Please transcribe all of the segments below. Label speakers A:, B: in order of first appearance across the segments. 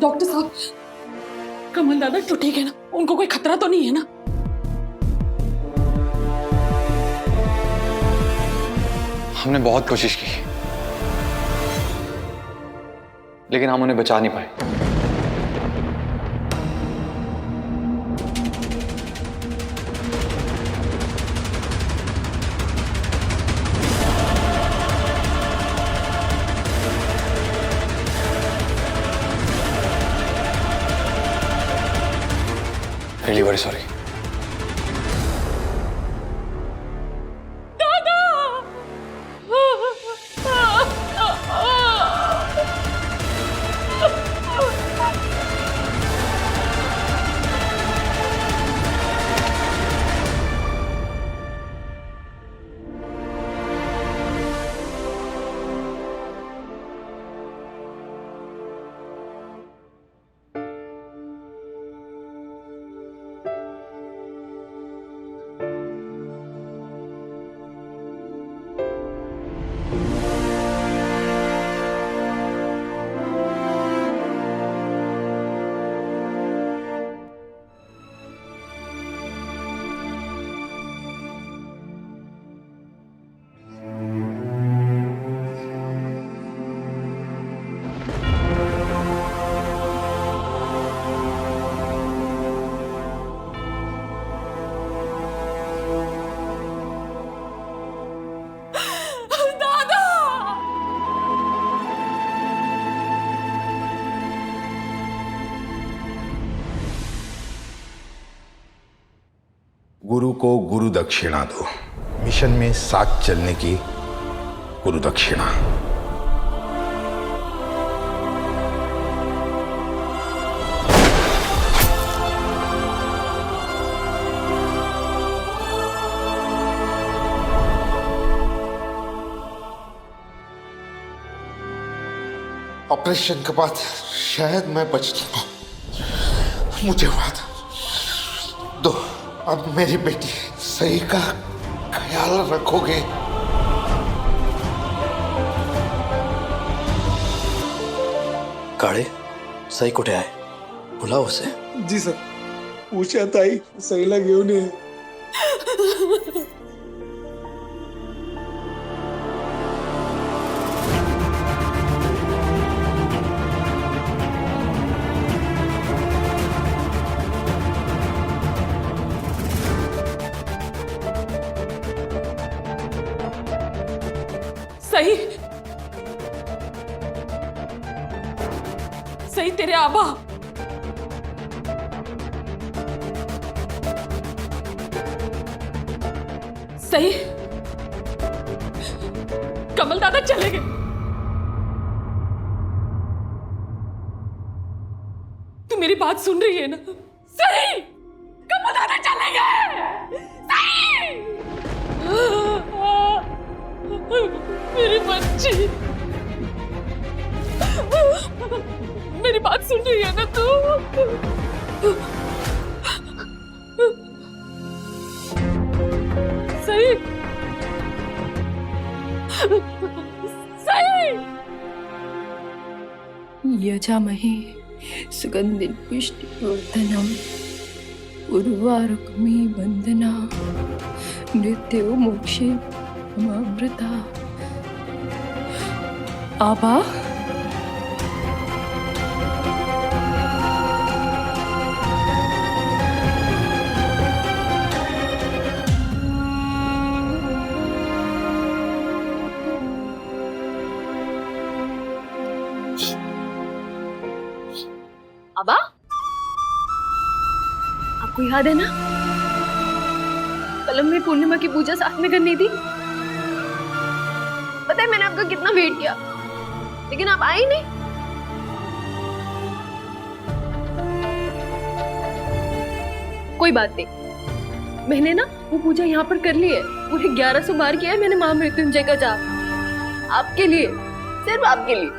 A: Doctor साहब, कमल दादा टूटेंगे ना? उनको कोई खतरा तो नहीं है ना?
B: हमने बहुत कोशिश की लेकिन हम उन्हें बचा नहीं पाए। Really very sorry.
C: गुरु को गुरु दक्षिणा दो, मिशन में साथ चलने की गुरु दक्षिणा। ऑपरेशन के बाद शायद मैं बच जाऊंगा। मुझे वादा दो, अब मेरी बेटी सही का ख्याल रखोगे?
D: काळे, सई कुठे आहे? बोलाव उसे।
E: जी सर, पूछा ताई सईला घेऊन ये।
A: सही सही, तेरे आबा सही, कमल दादा चले गए। तू मेरी बात सुन रही है ना? सही, कमल दादा चले गए। सही, मेरी बच्ची, मेरी बात सुन रही है ना तू? सही सही।
F: यजामहे सुगंधिं पुष्टिवर्धनम् उर्वारुकमी वंदना मृत्यो मोक्षे अमृता। आबा,
G: आबा, आपको याद है ना कल हमने पूर्णिमा की पूजा साथ में करनी थी? पता है मैंने आपका कितना वेट किया, लेकिन आप आए नहीं। कोई बात नहीं, मैंने ना वो पूजा यहाँ पर कर ली है। पूरे 1100 बार किया है मैंने मां मृत्युंजय का जाप, आपके लिए, सिर्फ आपके लिए।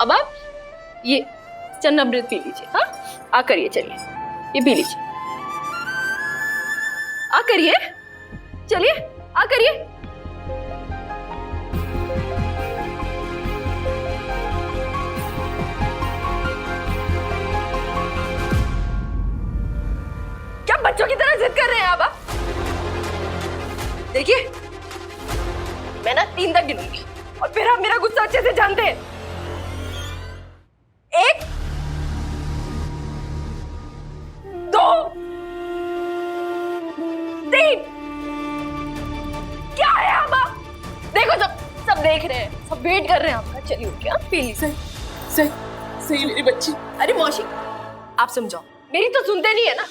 G: अब आप ये चन्नामृत पी लीजिए। हाँ, आ करिए, चलिए ये पी लीजिए। आ करिए, चलिए आ करिए। तरह जिद कर रहे हैं आबा? देखिए, मैं ना 3 तक गिनूंगी और फिर आप मेरा गुस्सा अच्छे से जानते हैं। 1 2 3। क्या है आबा? देखो सब देख रहे हैं, सब वेट कर रहे हैं आपका। चलिए उठ के आप पी लीजिए।
A: सही मेरी बच्ची।
G: अरे मौसी, आप समझाओ, मेरी तो सुनते नहीं है ना,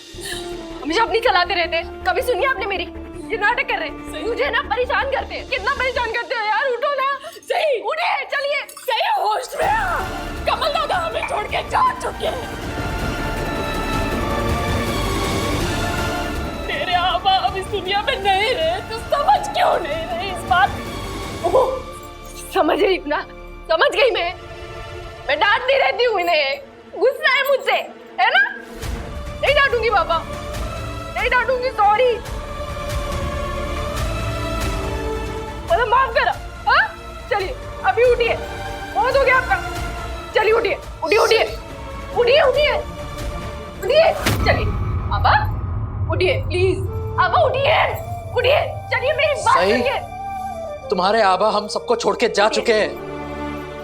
G: हमेशा अपनी चलाते रहते हैं। कभी सुनिए आपने मेरी? ये नाटक कर रहे हैं, मुझे ना परेशान करते हैं। कितना परेशान करते हो यार, उठो ना।
A: सही
G: उठे, चलिए।
A: सही होश में आ। कमल दादा हमें छोड़ के जा चुके हैं। तेरे आबा अब इस दुनिया में नहीं रहे, तो समझ क्यों नहीं रहे इस बात?
G: ओह, समझ रही ना, समझ गई मैं डांटती रहती हूँ इन्हें, गुस्सा है मुझसे, है ना? नहीं डांटूंगी पापा, नहीं डांटूंगी, सॉरी। मतलब माफ करा। हाँ, चलिए अभी उठिए, बहुत हो गया आपका। चलिए उठिए, उठिए उठिए उठिए उठिए उठिए, चलिए आबा उठिए प्लीज, आबा उठिए उठिए, चलिए मेरी बात
D: सही।
G: सुनिए।
D: तुम्हारे आबा हम सबको छोड़ के जा चुके हैं।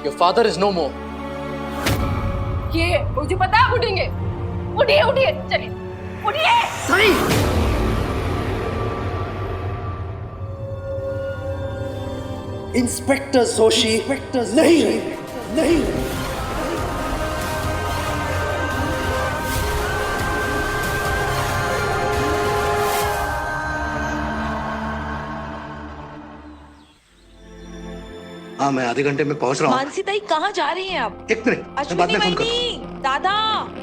D: योर फादर इज नो मोर।
G: ये मुझे पता है आप उठेंगे। उठिए उठिए, चलिए उठिए।
D: सही। इंस्पेक्टर जोशी नहीं।
H: हाँ, मैं आधे घंटे में पहुंच रहा हूँ।
I: मानसी ताई कहाँ जा रही हैं आप?
H: 1 मिनट, मैं बाद
I: अश्विनी
H: में फोन करूँ।
I: वहिनी, दादा,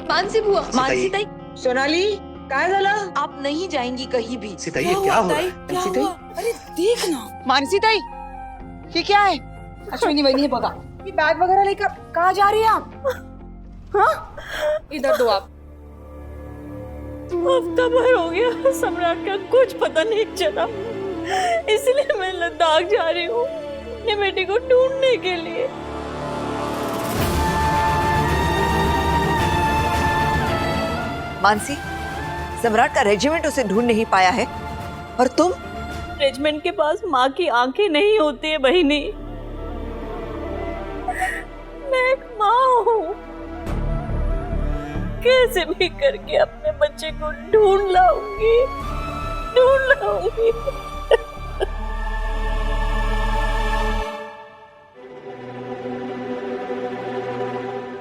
G: मानसी बुआ,
I: मानसी ताई,
E: सोनाली काय झालं?
I: आप नहीं जाएंगी कहीं भी।
H: सीताई, ये क्या हो रहा है?
I: क्या
H: सीताई?
I: हुआ? अरे देख ना।
E: मानसी ताई, ये क्या है? अश्विनी वहिनी, बघा, ये बैग वगैरह लेकर कहाँ जा रही है आप? हाँ?
G: इधर दो आप।
A: हफ्ता भर हो गया सम्राट का कुछ पता नहीं चला, इसलिए मैं लद्दाख जा रही हूँ अपने बेटे को ढूंढने के लिए।
I: मानसी, सम्राट का रेजिमेंट उसे ढूंढ नहीं पाया है और तुम?
A: रेजिमेंट के पास माँ की आंखें नहीं होती है बहिनी। मैं एक माँ हूँ, कैसे भी करके अपने बच्चे को ढूंढ लाऊंगी।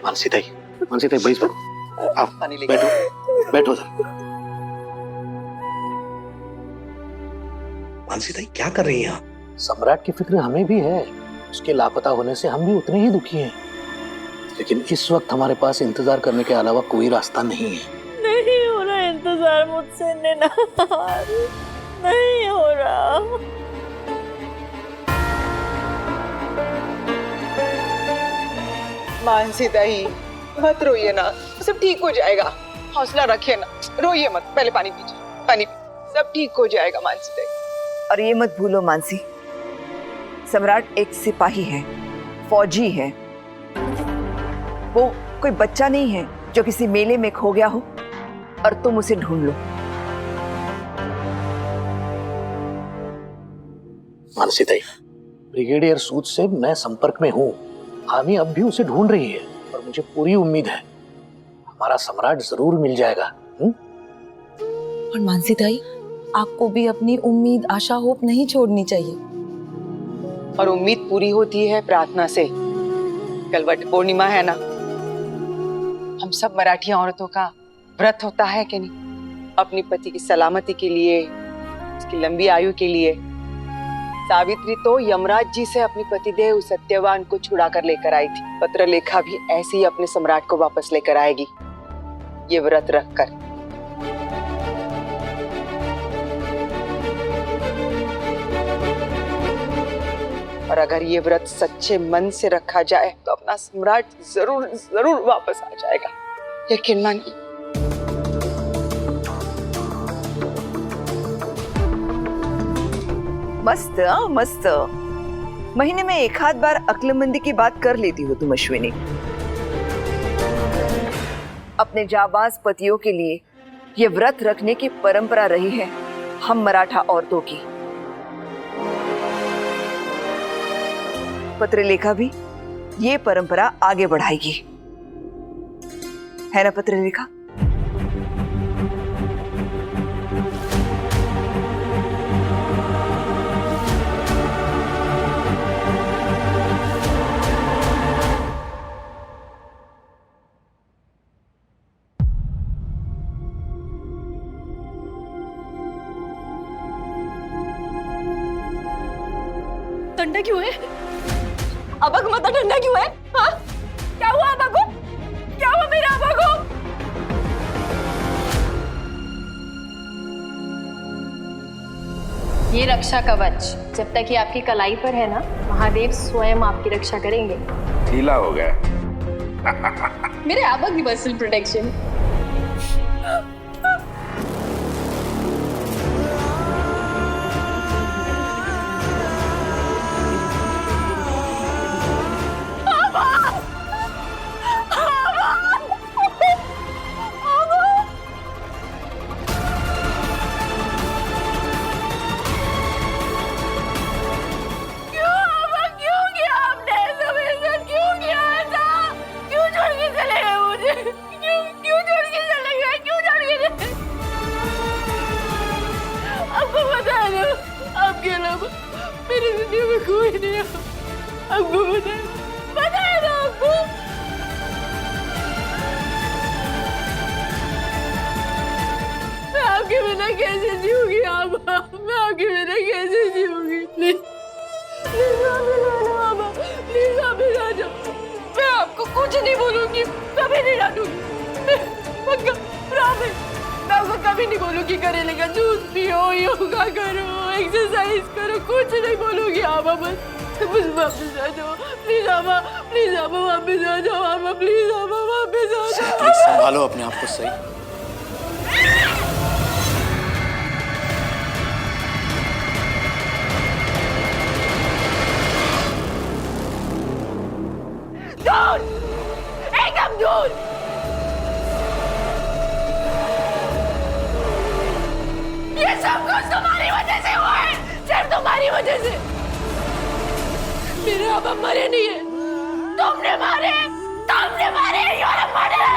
H: मानसी ताई, बैठ, आओ, बैठो सर। मानसी ताई क्या कर रही हैं आप?
D: सम्राट की फिक्र हमें भी है, उसके लापता होने से हम भी उतने ही दुखी हैं, लेकिन इस वक्त हमारे पास इंतजार करने के अलावा कोई रास्ता नहीं है।
A: नहीं हो रहा इंतजार मुझसे निनार, नहीं हो रहा।
E: मानसी ताई, मत रोइए ना, सब ठीक हो जाएगा। हौसला रखिए ना, रोइए मत। पहले पानी पीजिए, पानी, सब ठीक हो जाएगा मानसी ताई।
I: और ये मत भूलो मानसी, सम्राट एक सिपाही है, फौजी है। वो कोई बच्चा नहीं है जो किसी मेले में खो गया हो और तुम उसे ढूंढ लो।
D: मानसी ताई, ब्रिगेडियर सूद से मैं संपर्क में हूँ, हामी अब भी उसे ढूंढ रही है और मुझे पूरी उम्मीद है हमारा सम्राट जरूर मिल जाएगा।
J: और मानसी ताई, आपको भी अपनी उम्मीद, आशा, होप नहीं छोड़नी चाहिए।
E: और उम्मीद पूरी होती है प्रार्थना से। कल वट पूर्णिमा है ना, हम सब मराठी औरतों का व्रत होता है कि नहीं, अपनी पति की सलामती के लिए, उसकी लंबी आयु के लिए। सावित्री तो यमराज जी से अपनी पतिदेव सत्यवान को छुड़ा कर लेकर आई थी। पत्रलेखा भी ऐसे ही अपने सम्राट को वापस लेकर आएगी, ये व्रत रखकर। और अगर ये व्रत सच्चे मन से रखा जाए तो अपना सम्राट जरूर जरूर वापस आ जाएगा, यकीन मानिए।
I: मस्त, मस्त। महीने में एक आध बार अक्लमंदी की बात कर लेती हो तुम अश्विनी। अपने जाबाज पतियों के लिए ये व्रत रखने की परंपरा रही है हम मराठा औरतों की। पत्रलेखा भी ये परंपरा आगे बढ़ाएगी, है ना पत्रलेखा?
A: ठंडा क्यों है? अबा को माता ठंडा क्यों है? हाँ? क्या हुआ अबा को? क्या हुआ मेरे अबा को?
K: ये रक्षा कवच जब तक ये आपकी कलाई पर है ना, महादेव स्वयं आपकी रक्षा करेंगे।
C: ढीला हो गया।
K: मेरे आबा की पर्सनल प्रोटेक्शन।
A: मेरी दुनिया में कोई नहीं है। आपको बताया ना आपको। मैं आपके बिना कैसे जीऊंगी आप? मैं आपके बिना कैसे जीऊंगी? प्लीज प्लीज आप आ जाओ। मैं आपको कुछ नहीं बोलूंगी, कभी नहीं डांटूंगी। मैं आपको कभी नहीं बोलूंगी करेले का जूस पियो, योगा करो, एक्सरसाइज करो, कुछ नहीं बोलूंगी। आमा बस वापस आ जाओ प्लीज। आमा वापस आ जाओ। आमा प्लीज, आमा वापस आ जाओ।
H: प्लीज संभालो अपने आप को सही।
A: दूर, एकदम दूर। ये सब कुछ तुम्हारी वजह से हुआ है, सिर्फ तुम्हारी वजह से। मेरे अब मरे नहीं है, तुमने मारे। You're a murderer।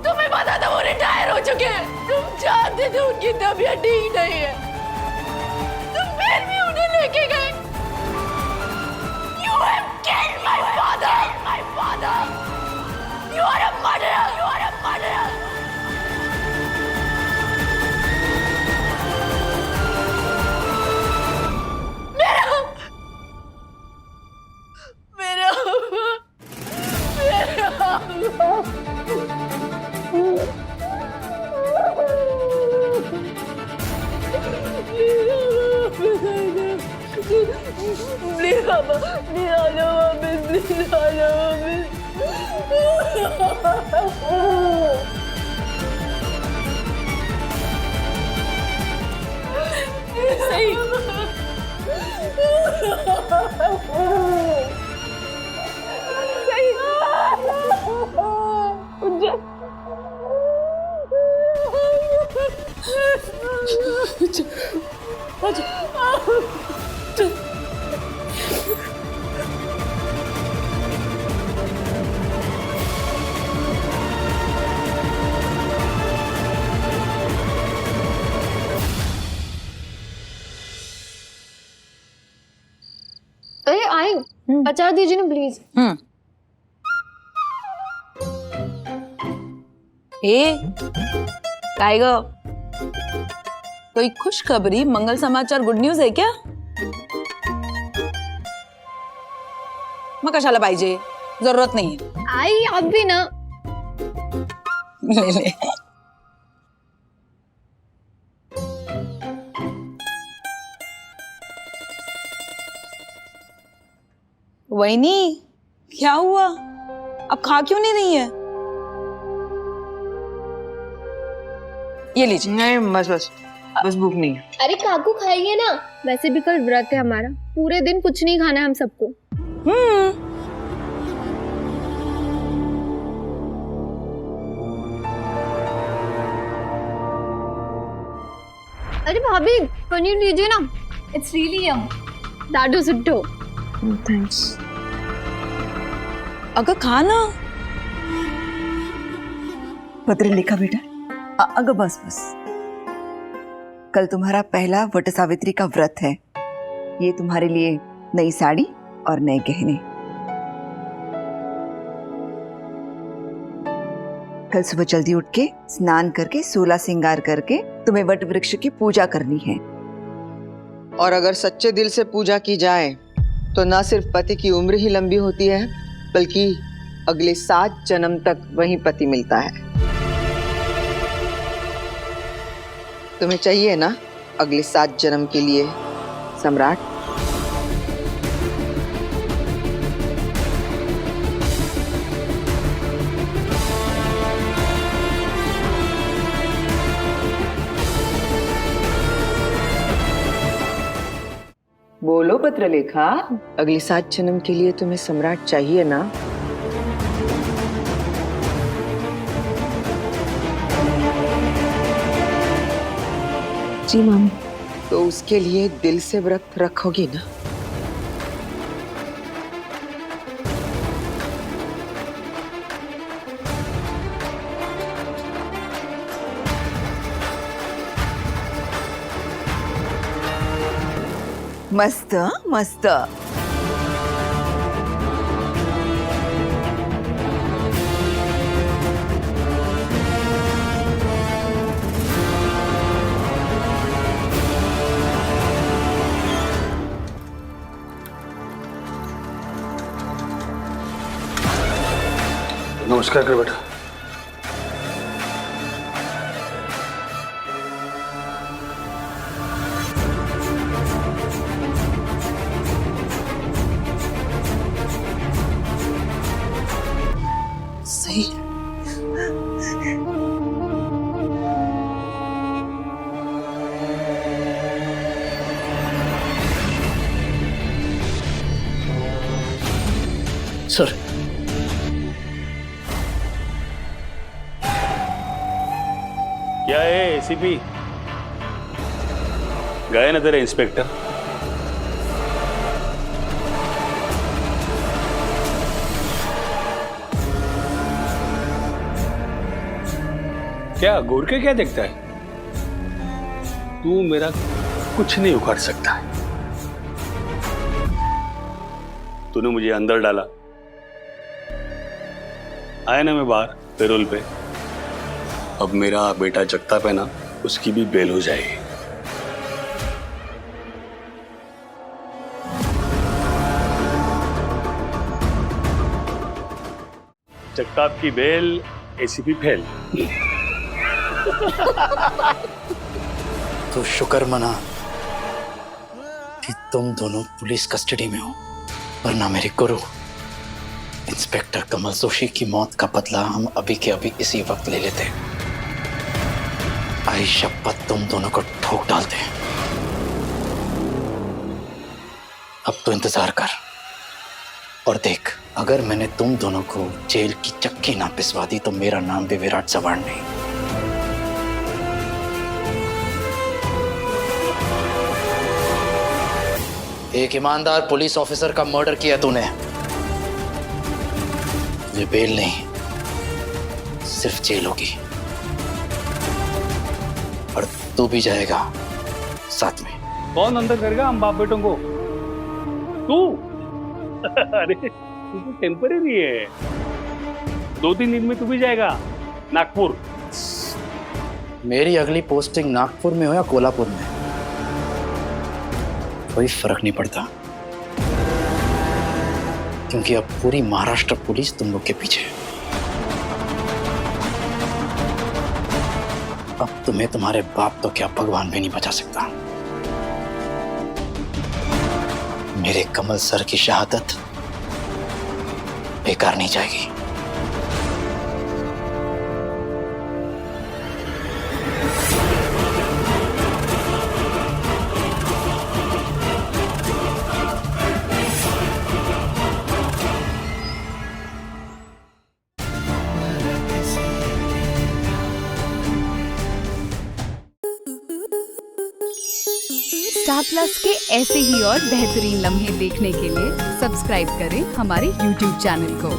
A: तुम्हें पता था वो रिटायर हो चुके हैं। तुम जानते थे उनकी तबीयत ठीक नहीं है, तुम फिर भी उन्हें लेके गए। You have killed my father। You are a murderer।
K: अरे आई अचार दीजिए ना प्लीज।
J: काय ग, कोई खुशखबरी, मंगल समाचार, गुड न्यूज आहे क्या? मग कशाला पाहिजे, जरूरत नाही।
K: आई आप भी ना।
J: ले। वहीनी क्या हुआ, अब खा क्यों नहीं रही है? ये लीजिए।
E: नहीं बस बस भूख नहीं है।
K: अरे काकू खाइए ना, वैसे भी कल व्रत है हमारा, पूरे दिन कुछ नहीं खाना है हम सबको। अरे भाभी पनीर लीजिए ना, इट्स रियली यम। दादू सुट्टो।
J: थैंक्स। अगर खाना
I: पत्र लिखा बेटा? अगर बस बस, कल तुम्हारा पहला वट सावित्री का व्रत है। ये तुम्हारे लिए नई साड़ी और नए गहने। कल सुबह जल्दी उठ के स्नान करके 16 श्रृंगार करके तुम्हें वट वृक्ष की पूजा करनी है।
E: और अगर सच्चे दिल से पूजा की जाए तो न सिर्फ पति की उम्र ही लंबी होती है, बल्कि अगले 7 जन्म तक वही पति मिलता है। तुम्हें चाहिए ना अगले 7 जन्म के लिए सम्राट? बोलो पत्रलेखा, अगले 7 जन्म के लिए तुम्हें सम्राट चाहिए ना?
J: जी मामी।
E: तो उसके लिए दिल से व्रत रखोगी ना?
I: मस्त मस्त।
H: नमस्कार कर बेटा।
J: सही।
H: सर,
L: क्या है एसीपी? गए ना तेरे इंस्पेक्टर? क्या घूर के क्या देखता है? तू मेरा कुछ नहीं उखाड़ सकता है। तूने मुझे अंदर डाला, आया ना मैं बाहर पेरोल पे। अब मेरा बेटा जगताप है ना, उसकी भी बेल हो जाएगी। जगताप की बेल, एसीपी फेल।
H: तो शुक्र मना कि तुम दोनों पुलिस कस्टडी में हो, वरना मेरे गुरु इंस्पेक्टर कमल जोशी की मौत का बदला हम अभी के अभी इसी वक्त ले लेते। आई शपथ तुम दोनों को ठोक डालते। अब तो इंतजार कर और देख, अगर मैंने तुम दोनों को जेल की चक्की ना पिसवा दी तो मेरा नाम भी विराट चव्हाण नहीं। एक ईमानदार पुलिस ऑफिसर का मर्डर किया तूने। ये बेल नहीं, सिर्फ जेल होगी और तू भी जाएगा साथ में।
L: कौन अंदर करेगा हम बाप बेटों को? तू? अरे तू तो टेम्परेरी है, 2-3 दिन में तू भी जाएगा नागपुर।
H: मेरी अगली पोस्टिंग नागपुर में हो या कोल्हापुर में, कोई फर्क नहीं पड़ता, क्योंकि अब पूरी महाराष्ट्र पुलिस तुम लोग के पीछे है। अब तुम्हें तुम्हारे बाप तो क्या भगवान भी नहीं बचा सकता। मेरे कमल सर की शहादत बेकार नहीं जाएगी।
M: स्टार प्लस के ऐसे ही और बेहतरीन लम्हे देखने के लिए सब्सक्राइब करें हमारे YouTube चैनल को।